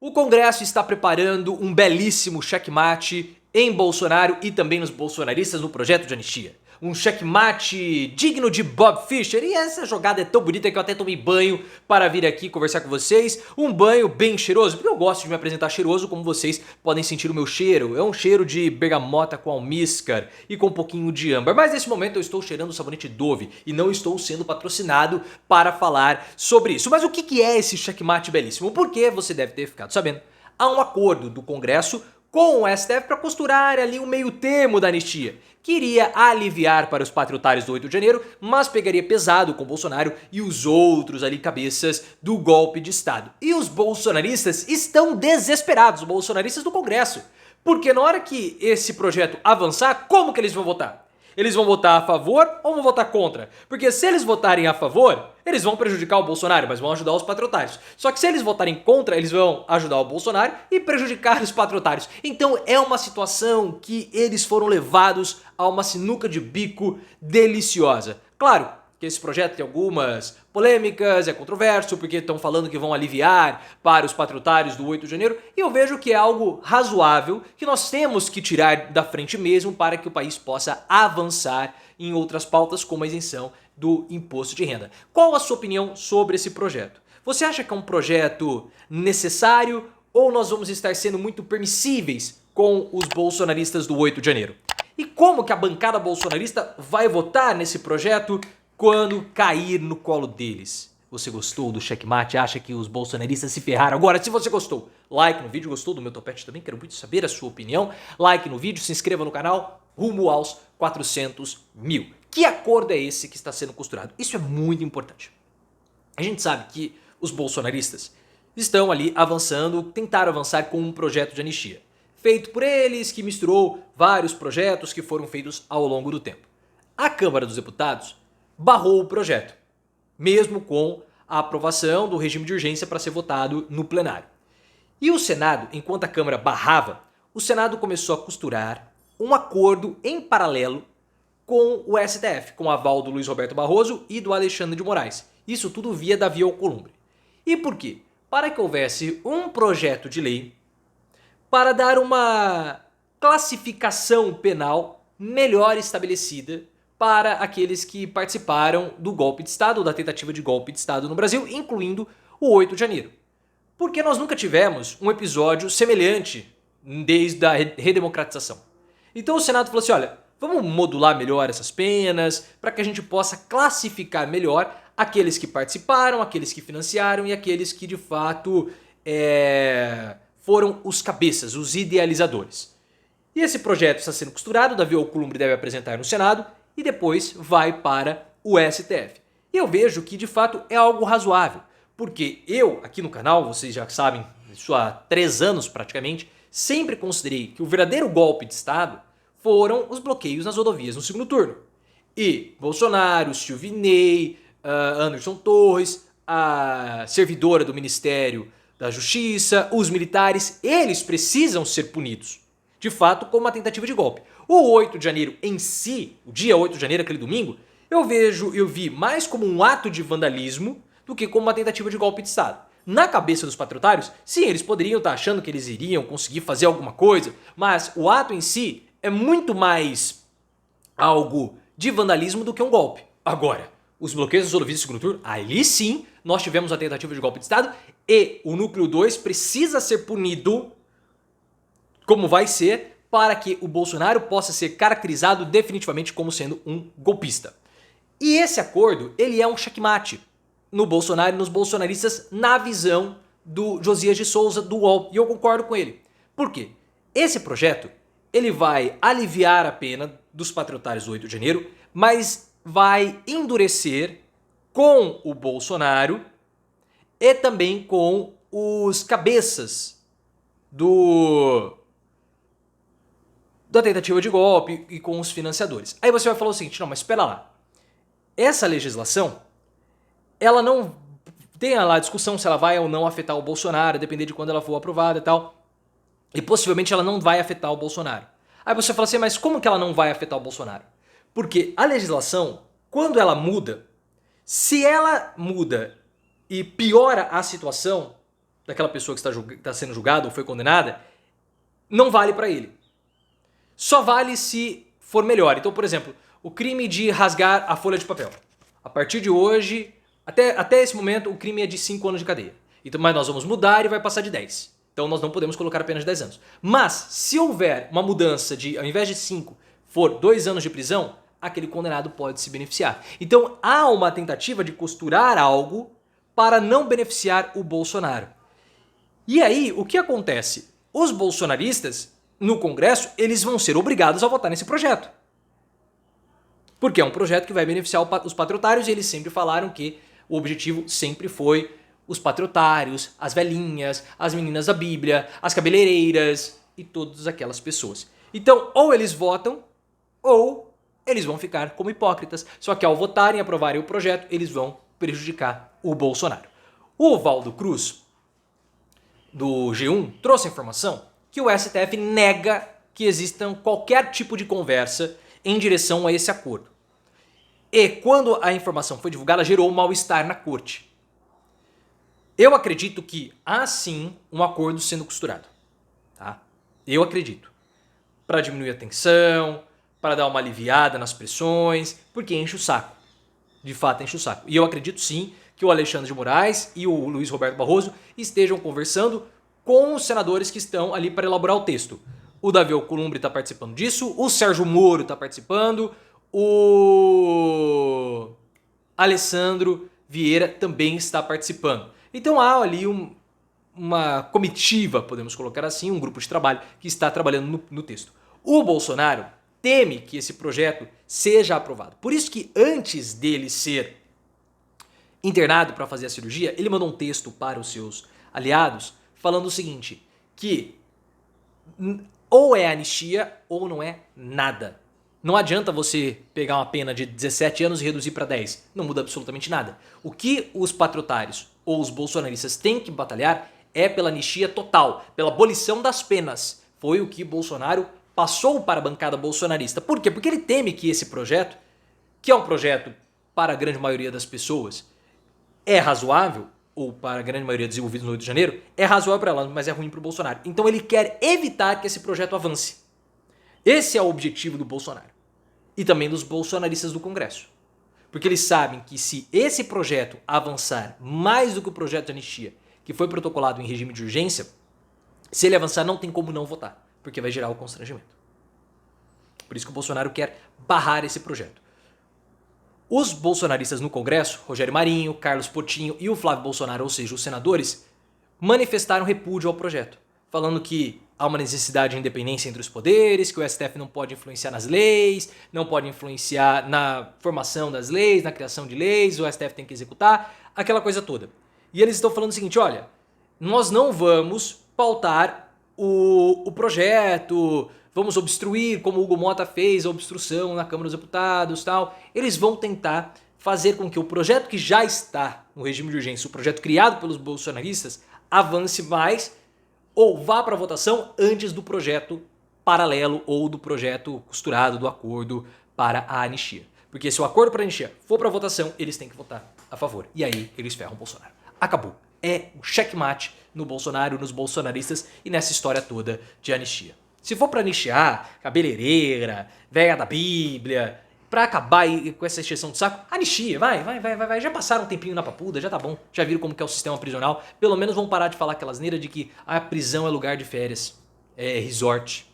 O Congresso está preparando um belíssimo checkmate em Bolsonaro e também nos bolsonaristas no projeto de anistia. Um checkmate digno de Bob Fischer, e essa jogada é tão bonita que eu até tomei banho para vir aqui conversar com vocês. Um banho bem cheiroso, porque eu gosto de me apresentar cheiroso, como vocês podem sentir o meu cheiro. É um cheiro de bergamota com almíscar e com um pouquinho de âmbar. Mas nesse momento eu estou cheirando o sabonete Dove e não estou sendo patrocinado para falar sobre isso. Mas o que é esse checkmate belíssimo? Porque você deve ter ficado sabendo. Há um acordo do Congresso com o STF para costurar ali o meio termo da anistia, que iria aliviar para os patriotários do 8 de janeiro, mas pegaria pesado com Bolsonaro e os outros ali cabeças do golpe de Estado. E os bolsonaristas estão desesperados, os bolsonaristas do Congresso, porque na hora que esse projeto avançar, como que eles vão votar? Eles vão votar a favor ou vão votar contra? Porque se eles votarem a favor, eles vão prejudicar o Bolsonaro, mas vão ajudar os patriotários. Só que se eles votarem contra, eles vão ajudar o Bolsonaro e prejudicar os patriotários. Então é uma situação que eles foram levados a uma sinuca de bico deliciosa. Claro que esse projeto tem algumas polêmicas, é controverso, porque estão falando que vão aliviar para os patriotários do 8 de janeiro, e eu vejo que é algo razoável, que nós temos que tirar da frente mesmo para que o país possa avançar em outras pautas, como a isenção do imposto de renda. Qual a sua opinião sobre esse projeto? Você acha que é um projeto necessário ou nós vamos estar sendo muito permissíveis com os bolsonaristas do 8 de janeiro? E como que a bancada bolsonarista vai votar nesse projeto quando cair no colo deles? Você gostou do checkmate? Acha que os bolsonaristas se ferraram? Agora, se você gostou, like no vídeo. Gostou do meu topete também? Quero muito saber a sua opinião. Like no vídeo, se inscreva no canal, rumo aos 400 mil. Que acordo é esse que está sendo costurado? Isso é muito importante. A gente sabe que os bolsonaristas estão ali avançando, tentaram avançar com um projeto de anistia, feito por eles, que misturou vários projetos que foram feitos ao longo do tempo. A Câmara dos Deputados barrou o projeto, mesmo com a aprovação do regime de urgência para ser votado no plenário. E o Senado, enquanto a Câmara barrava, o Senado começou a costurar um acordo em paralelo com o STF, com o aval do Luiz Roberto Barroso e do Alexandre de Moraes. Isso tudo via Davi Alcolumbre. E por quê? Para que houvesse um projeto de lei para dar uma classificação penal melhor estabelecida para aqueles que participaram do golpe de Estado ou da tentativa de golpe de Estado no Brasil, incluindo o 8 de janeiro. Porque nós nunca tivemos um episódio semelhante desde a redemocratização. Então o Senado falou assim, olha, vamos modular melhor essas penas para que a gente possa classificar melhor aqueles que participaram, aqueles que financiaram e aqueles que de fato foram os cabeças, os idealizadores. E esse projeto está sendo costurado, Davi Alcolumbre deve apresentar no Senado e depois vai para o STF. E eu vejo que de fato é algo razoável, porque eu aqui no canal, vocês já sabem, isso há 3 anos praticamente, sempre considerei que o verdadeiro golpe de Estado foram os bloqueios nas rodovias no segundo turno. E Bolsonaro, Silvinei, Anderson Torres, a servidora do Ministério da Justiça, os militares, eles precisam ser punidos, de fato, como uma tentativa de golpe. O 8 de janeiro em si, o dia 8 de janeiro, aquele domingo, eu vi mais como um ato de vandalismo do que como uma tentativa de golpe de Estado. Na cabeça dos patriotários, sim, eles poderiam estar achando que eles iriam conseguir fazer alguma coisa, mas o ato em si é muito mais algo de vandalismo do que um golpe. Agora, os bloqueios das rodovias de segundo turno, ali sim, nós tivemos a tentativa de golpe de Estado e o núcleo 2 precisa ser punido, como vai ser, para que o Bolsonaro possa ser caracterizado definitivamente como sendo um golpista. E esse acordo, ele é um checkmate no Bolsonaro e nos bolsonaristas na visão do Josias de Souza, do UOL, e eu concordo com ele. Por quê? Esse projeto, ele vai aliviar a pena dos patriotários do 8 de janeiro, mas vai endurecer com o Bolsonaro e também com os cabeças da tentativa de golpe e com os financiadores. Aí você vai falar o seguinte, não, mas espera lá. Essa legislação, ela não tem lá a discussão se ela vai ou não afetar o Bolsonaro, depender de quando ela for aprovada e tal. E possivelmente ela não vai afetar o Bolsonaro. Aí você fala assim, mas como que ela não vai afetar o Bolsonaro? Porque a legislação, quando ela muda, se ela muda e piora a situação, daquela pessoa que está sendo julgada ou foi condenada, não vale para ele. Só vale se for melhor. Então, por exemplo, o crime de rasgar a folha de papel. A partir de hoje, até esse momento, o crime é de 5 anos de cadeia. Então, mas nós vamos mudar e vai passar de 10. Então nós não podemos colocar apenas de 10 anos. Mas, se houver uma mudança de, ao invés de 5, for 2 anos de prisão, aquele condenado pode se beneficiar. Então há uma tentativa de costurar algo para não beneficiar o Bolsonaro. E aí, o que acontece? Os bolsonaristas, no Congresso, eles vão ser obrigados a votar nesse projeto. Porque é um projeto que vai beneficiar os patriotários e eles sempre falaram que o objetivo sempre foi os patriotários, as velhinhas, as meninas da Bíblia, as cabeleireiras e todas aquelas pessoas. Então, ou eles votam, ou eles vão ficar como hipócritas. Só que ao votarem e aprovarem o projeto, eles vão prejudicar o Bolsonaro. O Valdo Cruz, do G1, trouxe a informação que o STF nega que exista qualquer tipo de conversa em direção a esse acordo. E quando a informação foi divulgada, gerou um mal-estar na corte. Eu acredito que há sim um acordo sendo costurado. Tá? Eu acredito. Para diminuir a tensão, para dar uma aliviada nas pressões, porque enche o saco. De fato, enche o saco. E eu acredito sim que o Alexandre de Moraes e o Luiz Roberto Barroso estejam conversando com os senadores que estão ali para elaborar o texto. O Davi Alcolumbre está participando disso, o Sérgio Moro está participando, o Alessandro Vieira também está participando. Então há ali uma comitiva, podemos colocar assim, um grupo de trabalho que está trabalhando no texto. O Bolsonaro teme que esse projeto seja aprovado. Por isso que antes dele ser internado para fazer a cirurgia, ele mandou um texto para os seus aliados falando o seguinte, que ou é anistia ou não é nada. Não adianta você pegar uma pena de 17 anos e reduzir para 10. Não muda absolutamente nada. O que os patriotários ou os bolsonaristas têm que batalhar é pela anistia total, pela abolição das penas. Foi o que Bolsonaro passou para a bancada bolsonarista. Por quê? Porque ele teme que esse projeto, que é um projeto para a grande maioria das pessoas, é razoável, ou para a grande maioria desenvolvidos no Rio de Janeiro, é razoável para elas, mas é ruim para o Bolsonaro. Então ele quer evitar que esse projeto avance. Esse é o objetivo do Bolsonaro. E também dos bolsonaristas do Congresso. Porque eles sabem que se esse projeto avançar mais do que o projeto de anistia, que foi protocolado em regime de urgência, se ele avançar não tem como não votar, porque vai gerar o constrangimento. Por isso que o Bolsonaro quer barrar esse projeto. Os bolsonaristas no Congresso, Rogério Marinho, Carlos Potinho e o Flávio Bolsonaro, ou seja, os senadores, manifestaram repúdio ao projeto, falando que há uma necessidade de independência entre os poderes, que o STF não pode influenciar nas leis, não pode influenciar na formação das leis, na criação de leis, o STF tem que executar, aquela coisa toda. E eles estão falando o seguinte, olha, nós não vamos pautar o projeto, vamos obstruir, como o Hugo Mota fez a obstrução na Câmara dos Deputados e tal. Eles vão tentar fazer com que o projeto que já está no regime de urgência, o projeto criado pelos bolsonaristas, avance mais ou vá para a votação antes do projeto paralelo ou do projeto costurado, do acordo para a anistia. Porque se o acordo para a anistia for para a votação, eles têm que votar a favor. E aí eles ferram o Bolsonaro. Acabou. É um checkmate no Bolsonaro, nos bolsonaristas e nessa história toda de anistia. Se for para anistiar, cabeleireira, velha da Bíblia, para acabar com essa exceção de saco, anistia, vai. Já passaram um tempinho na papuda, já tá bom. Já viram como que é o sistema prisional. Pelo menos vão parar de falar aquela asneira de que a prisão é lugar de férias, é resort.